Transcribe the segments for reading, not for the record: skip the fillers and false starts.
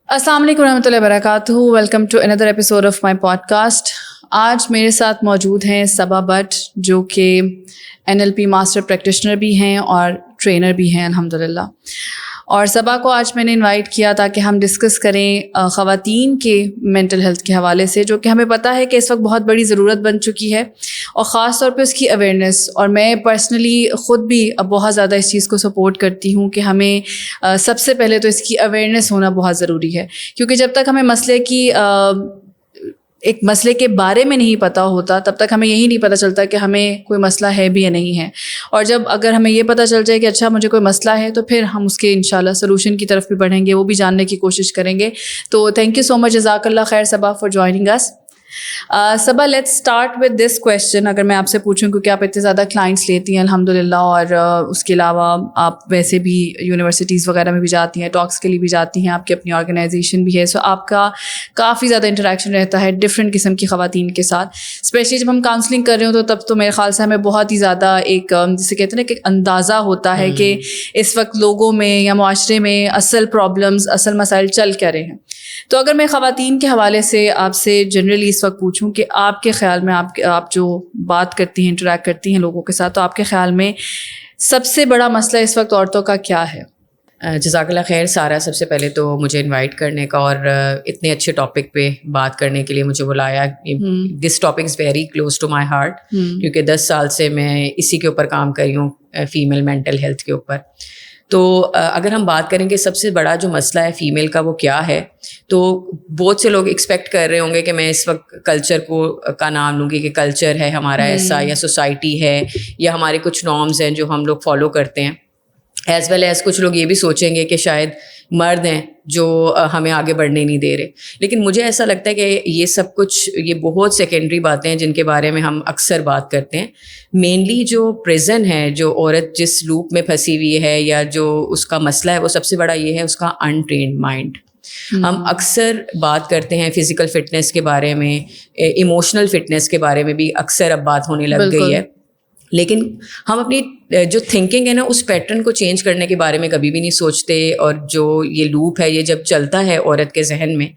السلام علیکم ورحمۃ اللہ وبرکاتہ. Welcome to another episode of my podcast. آج میرے ساتھ موجود ہیں صبا بٹ، جو کہ NLP ماسٹر پریکٹیشنر بھی ہیں اور ٹرینر بھی ہیں الحمدللہ. اور صبا کو آج میں نے انوائٹ کیا تاکہ ہم ڈسکس کریں خواتین کے مینٹل ہیلتھ کے حوالے سے، جو کہ ہمیں پتہ ہے کہ اس وقت بہت بڑی ضرورت بن چکی ہے، اور خاص طور پہ اس کی اویئرنیس. اور میں پرسنلی خود بھی اب بہت زیادہ اس چیز کو سپورٹ کرتی ہوں کہ ہمیں سب سے پہلے تو اس کی اویئرنیس ہونا بہت ضروری ہے، کیونکہ جب تک ہمیں ایک مسئلے کے بارے میں نہیں پتہ ہوتا تب تک ہمیں یہی نہیں پتہ چلتا کہ ہمیں کوئی مسئلہ ہے بھی یا نہیں ہے. اور جب اگر ہمیں یہ پتہ چل جائے کہ اچھا مجھے کوئی مسئلہ ہے، تو پھر ہم اس کے انشاءاللہ سلوشن کی طرف بھی بڑھیں گے، وہ بھی جاننے کی کوشش کریں گے. تو تھینک یو سو مچ، جزاک اللہ خیر Saba for joining us. Saba let's start with this question. اگر میں آپ سے پوچھوں، کیونکہ آپ اتنے زیادہ کلائنٹس لیتی ہیں الحمدللہ، اور اس کے علاوہ آپ ویسے بھی یونیورسٹیز وغیرہ میں بھی جاتی ہیں، ٹاکس کے لیے بھی جاتی ہیں، آپ کی اپنی آرگنائزیشن بھی ہے، سو آپ کا کافی زیادہ انٹریکشن رہتا ہے ڈفرینٹ قسم کی خواتین کے ساتھ. اسپیشلی جب ہم کاؤنسلنگ کر رہے ہوں تب تو میرے خیال سے ہمیں بہت ہی زیادہ ایک جسے کہتے ہیں نا کہ اندازہ ہوتا ہے کہ اس وقت لوگوں میں یا معاشرے میں اصل پرابلمز، اصل مسائل چل کیا رہے ہیں. تو اگر میں خواتین کے حوالے سے آپ سے جنرلی اس وقت پوچھوں کہ آپ کے خیال میں آپ جو بات کرتی ہیں، انٹریکٹ کرتی ہیں لوگوں کے ساتھ، تو آپ کے خیال میں سب سے بڑا مسئلہ اس وقت عورتوں کا کیا ہے؟ جزاک اللہ خیر سارا. سب سے پہلے تو مجھے انوائٹ کرنے کا اور اتنے اچھے ٹاپک پہ بات کرنے کے لیے مجھے بلایا. This topic is very close to my heart, کیونکہ 10 سال سے میں اسی کے اوپر کام کری ہوں، فیمیل مینٹل ہیلتھ کے اوپر. تو اگر ہم بات کریں کہ سب سے بڑا جو مسئلہ ہے فیمیل کا وہ کیا ہے، تو بہت سے لوگ ایکسپیکٹ کر رہے ہوں گے کہ میں اس وقت کلچر کا نام لوں گی کہ کلچر ہے ہمارا ایسا، یا سوسائٹی ہے، یا ہمارے کچھ نارمز ہیں جو ہم لوگ فالو کرتے ہیں. ایز ویل ایز کچھ لوگ یہ بھی سوچیں گے کہ شاید مرد ہیں جو ہمیں آگے بڑھنے نہیں دے رہے. لیکن مجھے ایسا لگتا ہے کہ یہ سب کچھ یہ بہت سیکنڈری باتیں ہیں جن کے بارے میں ہم اکثر بات کرتے ہیں. مینلی جو پریزن ہے، جو عورت جس لوپ میں پھنسی ہوئی ہے یا جو اس کا مسئلہ ہے، وہ سب سے بڑا یہ ہے اس کا انٹرینڈ مائنڈ. ہم اکثر بات کرتے ہیں فزیکل فٹنس کے بارے میں، ایموشنل فٹنس کے بارے میں بھی اکثر اب بات ہونے لگ گئی ہے، لیکن ہم اپنی جو تھنکنگ ہے نا اس پیٹرن کو چینج کرنے کے بارے میں کبھی بھی نہیں سوچتے. اور جو یہ لوپ ہے، یہ جب چلتا ہے عورت کے ذہن میں،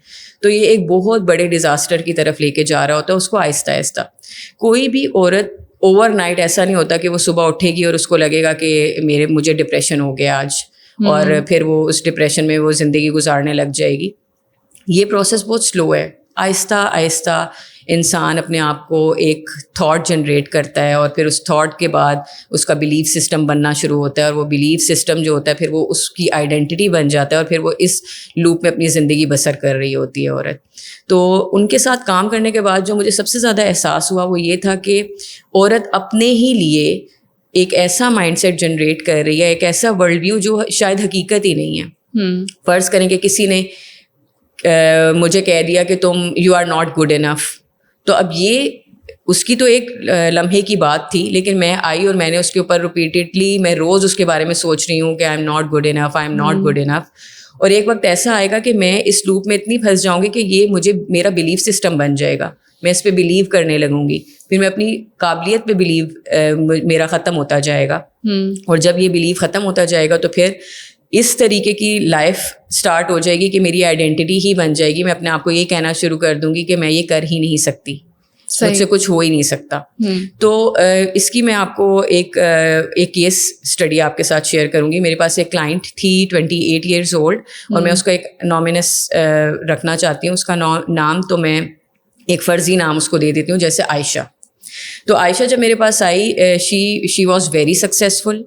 تو یہ ایک بہت بڑے ڈیزاسٹر کی طرف لے کے جا رہا ہوتا ہے اس کو آہستہ آہستہ. کوئی بھی عورت اوور نائٹ ایسا نہیں ہوتا کہ وہ صبح اٹھے گی اور اس کو لگے گا کہ مجھے ڈپریشن ہو گیا آج، اور پھر وہ اس ڈپریشن میں وہ زندگی گزارنے لگ جائے گی. یہ پروسیس بہت سلو ہے. آہستہ آہستہ انسان اپنے آپ کو ایک تھاٹ جنریٹ کرتا ہے، اور پھر اس تھاٹ کے بعد اس کا بلیف سسٹم بننا شروع ہوتا ہے، اور وہ بلیف سسٹم جو ہوتا ہے پھر وہ اس کی آئیڈینٹی بن جاتا ہے، اور پھر وہ اس لوپ میں اپنی زندگی بسر کر رہی ہوتی ہے عورت. تو ان کے ساتھ کام کرنے کے بعد جو مجھے سب سے زیادہ احساس ہوا وہ یہ تھا کہ عورت اپنے ہی لیے ایک ایسا مائنڈ سیٹ جنریٹ کر رہی ہے، ایک ایسا ورلڈ ویو جو شاید حقیقت ہی نہیں ہے. فرض کریں کہ کسی نے مجھے کہہ دیا کہ تم you are not good enough, تو اب یہ اس کی تو ایک لمحے کی بات تھی، لیکن میں آئی اور میں نے اس کے اوپر ریپیٹڈلی میں روز اس کے بارے میں سوچ رہی ہوں کہ I am not good enough, I am not good انف. اور ایک وقت ایسا آئے گا کہ میں اس لوپ میں اتنی پھنس جاؤں گی کہ یہ میرا بلیف سسٹم بن جائے گا، میں اس پہ بلیو کرنے لگوں گی، پھر میں اپنی قابلیت پہ بلیو میرا ختم ہوتا جائے گا. اور جب یہ بلیو ختم ہوتا جائے گا تو پھر اس طریقے کی لائف سٹارٹ ہو جائے گی کہ میری آئیڈینٹی ہی بن جائے گی. میں اپنے آپ کو یہ کہنا شروع کر دوں گی کہ میں یہ کر ہی نہیں سکتی، مجھ سے کچھ ہو ہی نہیں سکتا. تو اس کی میں آپ کو ایک کیس اسٹڈی آپ کے ساتھ شیئر کروں گی. میرے پاس ایک کلائنٹ تھی 28 ایئرز اولڈ، اور میں اس کو ایک نامنس رکھنا چاہتی ہوں. اس کا نام تو میں ایک فرضی نام اس کو دے دیتی ہوں، جیسے عائشہ. تو عائشہ جب میرے پاس آئی، شی واز ویری سکسیزفل،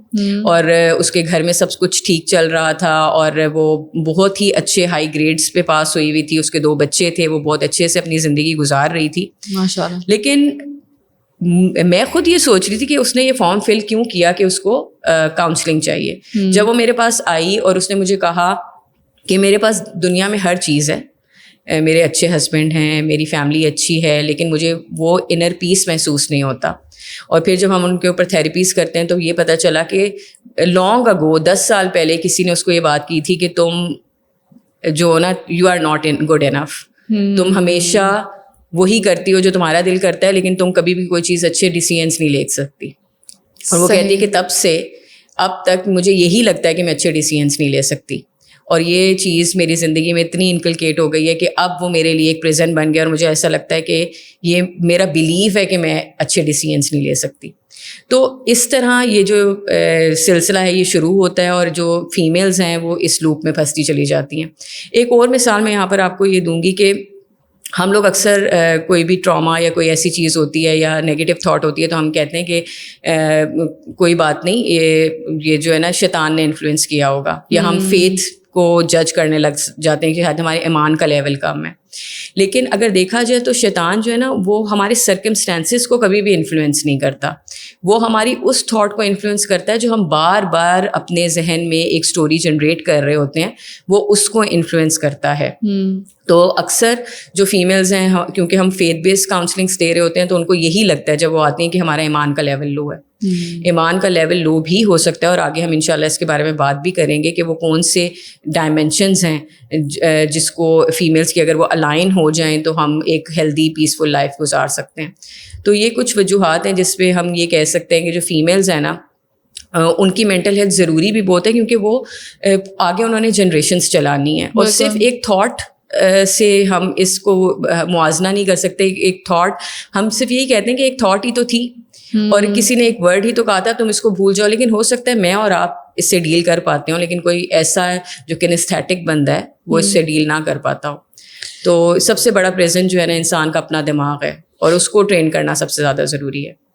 اور اس کے گھر میں سب کچھ ٹھیک چل رہا تھا، اور وہ بہت ہی اچھے ہائی گریڈس پہ پاس ہوئی ہوئی تھی. اس کے 2 بچے تھے، وہ بہت اچھے سے اپنی زندگی گزار رہی تھی ماشاءاللہ. لیکن میں خود یہ سوچ رہی تھی کہ اس نے یہ فارم فل کیوں کیا کہ اس کو کاؤنسلنگ چاہیے. جب وہ میرے پاس آئی اور اس نے مجھے کہا کہ میرے پاس دنیا میں ہر چیز ہے، میرے اچھے ہسبینڈ ہیں، میری فیملی اچھی ہے، لیکن مجھے وہ انر پیس محسوس نہیں ہوتا. اور پھر جب ہم ان کے اوپر تھیراپیز کرتے ہیں تو یہ پتہ چلا کہ لانگ اگو 10 سال پہلے کسی نے اس کو یہ بات کی تھی کہ تم جو نا you are not good enough, تم ہمیشہ وہی کرتی ہو جو تمہارا دل کرتا ہے، لیکن تم کبھی بھی کوئی چیز اچھے ڈیسیژنس نہیں لے سکتی. اور وہ کہتی ہے کہ تب سے اب تک مجھے یہی لگتا ہے کہ میں اچھے ڈیسیژنس نہیں لے سکتی. اور یہ چیز میری زندگی میں اتنی انکلکیٹ ہو گئی ہے کہ اب وہ میرے لیے ایک پریزن بن گیا اور مجھے ایسا لگتا ہے کہ یہ میرا بلیف ہے کہ میں اچھے ڈیسیژنس نہیں لے سکتی. تو اس طرح یہ جو سلسلہ ہے یہ شروع ہوتا ہے اور جو فیمیلز ہیں وہ اس لوپ میں پھنستی چلی جاتی ہیں. ایک اور مثال میں یہاں پر آپ کو یہ دوں گی کہ ہم لوگ اکثر کوئی بھی ٹراما یا کوئی ایسی چیز ہوتی ہے یا نیگیٹو تھاٹ ہوتی ہے تو ہم کہتے ہیں کہ کوئی بات نہیں, یہ جو ہے نا شیطان نے انفلوئنس کیا ہوگا, یا ہم فیتھ کو جج کرنے لگ جاتے ہیں کہ شاید ہمارے ایمان کا لیول کم ہے. لیکن اگر دیکھا جائے تو شیطان جو ہے نا وہ ہمارے سرکمسٹانسز کو کبھی بھی انفلوئنس نہیں کرتا, وہ ہماری اس تھاٹ کو انفلوئنس کرتا ہے جو ہم بار بار اپنے ذہن میں ایک سٹوری جنریٹ کر رہے ہوتے ہیں, وہ اس کو انفلوئنس کرتا ہے. تو اکثر جو فیمیلز ہیں, کیونکہ ہم فیتھ بیسڈ کاؤنسلنگس دے رہے ہوتے ہیں تو ان کو یہی لگتا ہے جب وہ آتی ہیں کہ ہمارا ایمان کا لیول لو ہے. ایمان کا لیول لو بھی ہو سکتا ہے, اور آگے ہم انشاءاللہ اس کے بارے میں بات بھی کریں گے کہ وہ کون سے ڈائمینشنز ہیں جس کو فیمیلز کی اگر وہ الائن ہو جائیں تو ہم ایک ہیلدی پیسفل لائف گزار سکتے ہیں. تو یہ کچھ وجوہات ہیں جس پہ ہم یہ کہہ سکتے ہیں کہ جو فیمیلز ہیں نا ان کی مینٹل ہیلتھ ضروری بھی بہت ہے, کیونکہ وہ آگے انہوں نے جنریشنز چلانی ہیں, اور صرف ایک تھاٹ سے ہم اس کو موازنہ نہیں کر سکتے. ایک تھاٹ, ہم صرف یہی کہتے ہیں کہ ایک تھاٹ ہی تو تھی اور کسی نے ایک ورڈ ہی تو کہا تھا, تم اس کو بھول جاؤ. لیکن ہو سکتا ہے میں اور آپ اس سے ڈیل کر پاتے ہوں, لیکن کوئی ایسا ہے جو کنیستھیٹک بندہ ہے وہ اس سے ڈیل نہ کر پاتا ہو. تو سب سے بڑا پریزنٹ جو ہے نا انسان کا اپنا دماغ ہے, اور اس کو ٹرین کرنا سب سے زیادہ ضروری ہے.